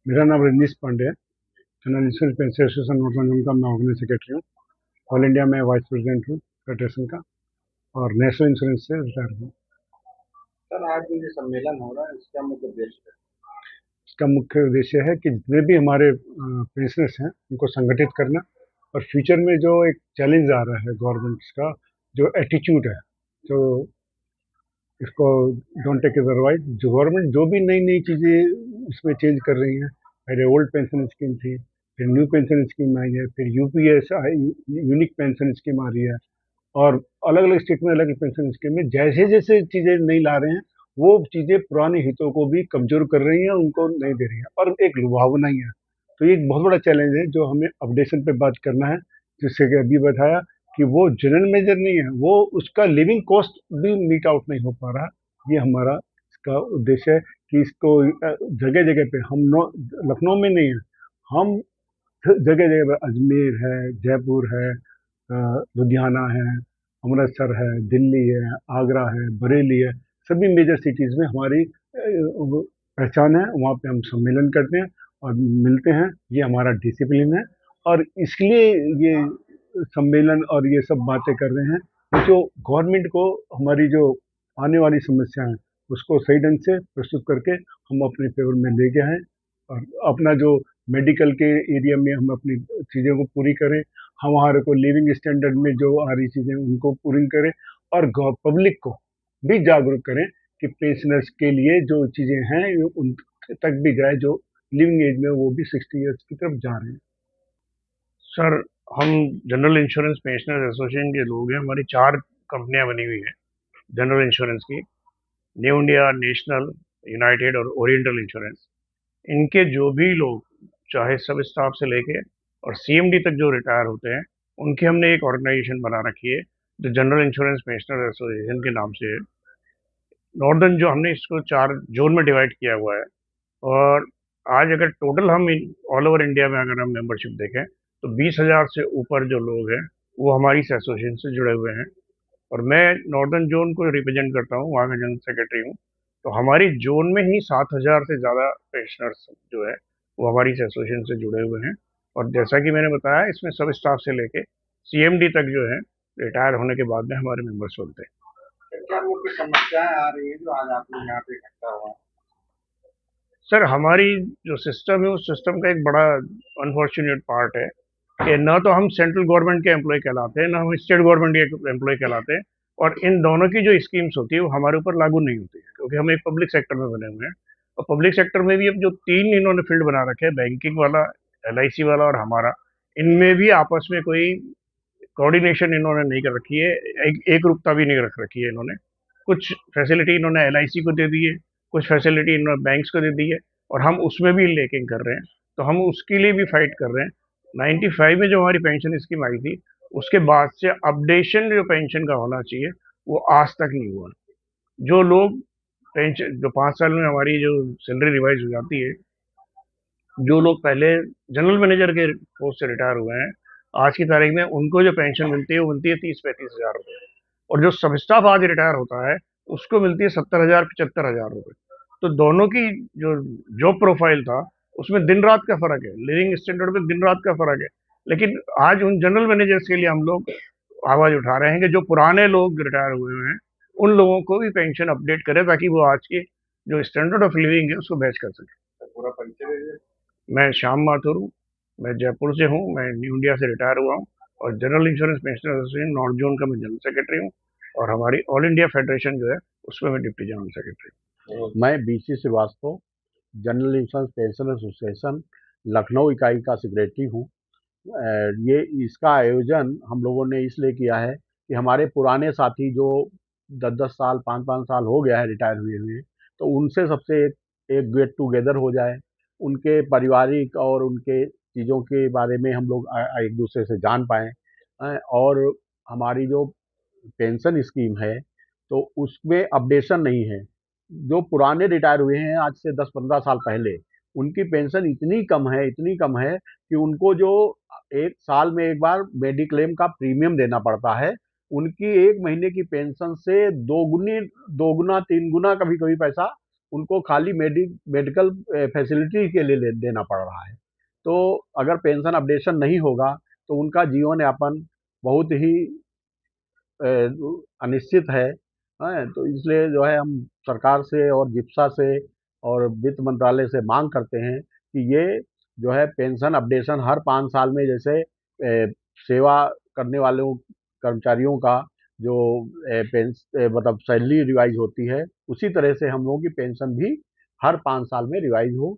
मेरा नाम रजनीश पांडे है। General insurance pension association north zone का मैं ऑर्गेनाइज सेक्रेटरी हूँ। ऑल इंडिया में वाइस प्रेसिडेंट हूँ फेडरेशन का, और नेशनल इंश्योरेंस से रिटायर हूँ। सर, आज जो ये सम्मेलन हो रहा है इसका मुख्य उद्देश्य है। इसका मुख्य उद्देश्य है कि जितने भी हमारे पेंशनर्स हैं उनको संगठित करना, और फ्यूचर में जो एक चैलेंज आ रहा है गवर्नमेंट का, जो एटीट्यूड है, जो इसको डोंट टेक इट अदरवाइज, जो गवर्नमेंट जो भी नई नई चीज़ें इसमें चेंज कर रही हैं। पहले ओल्ड पेंशन स्कीम थी, फिर न्यू पेंशन स्कीम आई है, फिर यूपीएस यूनिक पेंशन स्कीम आ रही है, और अलग अलग स्टेट में अलग अलग पेंशन स्कीम में जैसे जैसे चीज़ें नहीं ला रहे हैं, वो चीज़ें पुराने हितों को भी कमजोर कर रही हैं, उनको नहीं दे रही हैं, और एक लुभावना ही है। तो ये एक बहुत बड़ा चैलेंज है जो हमें अपडेशन पे बात करना है। जिससे कि अभी बताया कि वो जनरल मेजर नहीं है, वो उसका लिविंग कॉस्ट भी मीट आउट नहीं हो पा रहा। ये हमारा इसका उद्देश्य है कि इसको जगह जगह पे हम लखनऊ में नहीं है, हम जगह जगह पे अजमेर है, जयपुर है, लुधियाना है, अमृतसर है, दिल्ली है, आगरा है, बरेली है, सभी मेजर सिटीज़ में हमारी वो पहचान है। वहाँ पे हम सम्मेलन करते हैं और मिलते हैं। ये हमारा डिसिप्लिन है, और इसलिए ये सम्मेलन और ये सब बातें कर रहे हैं कि जो गवर्नमेंट को हमारी जो आने वाली समस्या है उसको सही ढंग से प्रस्तुत करके हम अपने फेवर में लेके आए, और अपना जो मेडिकल के एरिया में हम अपनी चीज़ों को पूरी करें, हमारे को लिविंग स्टैंडर्ड में जो आ रही चीज़ें उनको पूरी करें, और पब्लिक को भी जागरूक करें कि पेंशनर्स के लिए जो चीज़ें हैं ये उन तक भी जाए, जो लिविंग एज में वो भी 60 ईयर्स की तरफ जा रहे हैं। सर, हम जनरल इंश्योरेंस पेंशनर्स एसोसिएशन के लोग हैं। हमारी 4 कंपनियां बनी हुई हैं जनरल इंश्योरेंस की। न्यू इंडिया, नेशनल, यूनाइटेड और ओरिएंटल इंश्योरेंस। इनके जो भी लोग, चाहे सब स्टाफ से लेके और सीएमडी तक जो रिटायर होते हैं, उनकी हमने एक ऑर्गेनाइजेशन बना रखी है जो जनरल इंश्योरेंस पेंशनर्स एसोसिएशन के नाम से है। नॉर्दर्न जो हमने इसको 4 जोन में डिवाइड किया हुआ है। और आज अगर टोटल हम ऑल ओवर इंडिया में अगर हम मेंबरशिप देखें तो 20,000 से ऊपर जो लोग हैं वो हमारी इस एसोसिएशन से जुड़े हुए हैं। और मैं नॉर्दर्न जोन को रिप्रेजेंट करता हूँ, वहाँ का जनरल सेक्रेटरी हूँ। तो हमारी जोन में ही 7,000 से ज़्यादा पेंशनर्स जो है वो हमारी इस एसोसिएशन से जुड़े हुए हैं। और जैसा कि मैंने बताया, इसमें सब स्टाफ से लेके सीएमडी तक जो है रिटायर होने के बाद में हमारे मेंबर्स होते हैं। क्या मुख्य समस्याएं आ रही है जो आज आप लोग यहाँ पे इकट्ठा हुआ है? सर, हमारी जो सिस्टम है उस सिस्टम का एक बड़ा अनफॉर्चुनेट पार्ट है कि ना तो हम सेंट्रल गवर्नमेंट के एम्प्लॉय कहलाते हैं, ना हम स्टेट गवर्नमेंट के एम्प्लॉय कहलाते हैं। और इन दोनों की जो स्कीम्स होती है वो हमारे ऊपर लागू नहीं होती है, क्योंकि हम एक पब्लिक सेक्टर में बने हुए हैं। और पब्लिक सेक्टर में भी अब जो 3 इन्होंने फील्ड बना रखे हैं, बैंकिंग वाला, एलआईसी वाला और हमारा, इनमें भी आपस में कोई कोऑर्डिनेशन इन्होंने नहीं कर रखी है। एक रूपता भी नहीं रख रखी है इन्होंने। कुछ फैसिलिटी इन्होंने एलआईसी को दे दी है, कुछ फैसिलिटी इन्होंने बैंक्स को दे दी है, और हम उसमें भी लेकिन कर रहे हैं। तो हम उसके लिए भी फाइट कर रहे हैं। 95 में जो हमारी पेंशन स्कीम आई थी, उसके बाद से अपडेशन जो पेंशन का होना चाहिए वो आज तक नहीं हुआ। जो लोग पेंशन, जो 5 साल में हमारी जो सैलरी रिवाइज हो जाती है, जो लोग पहले जनरल मैनेजर के पोस्ट से रिटायर हुए हैं, आज की तारीख में उनको जो पेंशन मिलती है वो मिलती है 30-35 हज़ार रुपये। और जो सब स्टाफ आज रिटायर होता है उसको मिलती है 70,000-75,000 रुपये। तो दोनों की जो जॉब प्रोफाइल था उसमें दिन रात का फर्क है, लिविंग स्टैंडर्ड में दिन रात का फर्क है। लेकिन आज उन जनरल मैनेजर्स के लिए हम लोग आवाज उठा रहे हैं कि जो पुराने लोग रिटायर हुए हैं उन लोगों को भी पेंशन अपडेट करें, ताकि वो आज की जो स्टैंडर्ड ऑफ लिविंग है उसको मैच कर सके। तो पूरा परिचय दीजिए। मैं श्याम माथुर हूँ। मैं जयपुर से हूँ। मैं न्यू इंडिया से रिटायर हुआ हूँ, और general insurance pensioners association north zone का मैं जनरल सेक्रेटरी हूँ। और हमारी ऑल इंडिया फेडरेशन जो है उसमें मैं डिप्टी जनरल सेक्रेटरी हूँ। मैं B C Srivastava, general insurance pension association Lucknow इकाई का सेक्रेटरी हूँ। ये इसका आयोजन हम लोगों ने इसलिए किया है कि हमारे पुराने साथी जो 10-10 साल, 5-5 साल हो गया है रिटायर हुए हुए, तो उनसे सबसे एक गेट टुगेदर हो जाए। उनके पारिवारिक और उनके चीज़ों के बारे में हम लोग एक दूसरे से जान पाएँ। और हमारी जो पेंशन स्कीम है तो उसमें अपडेशन नहीं है। जो पुराने रिटायर हुए हैं आज से 10-15 साल पहले, उनकी पेंशन इतनी कम है कि उनको जो एक साल में एक बार मेडिक्लेम का प्रीमियम देना पड़ता है। उनकी 1 महीने की पेंशन से दोगुना 3 गुना कभी कभी पैसा उनको खाली मेडिकल फैसिलिटी के लिए देना पड़ रहा है। तो अगर पेंशन अपडेशन नहीं होगा तो उनका जीवन यापन बहुत ही अनिश्चित है। तो इसलिए जो है हम सरकार से और जिप्सा से और वित्त मंत्रालय से मांग करते हैं कि ये जो है पेंशन अपडेशन हर 5 साल में, जैसे सेवा करने वालों कर्मचारियों का जो मतलब सैलरी रिवाइज होती है, उसी तरह से हम लोगों की पेंशन भी हर 5 साल में रिवाइज हो।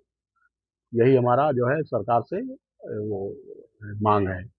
यही हमारा जो है सरकार से वो मांग है।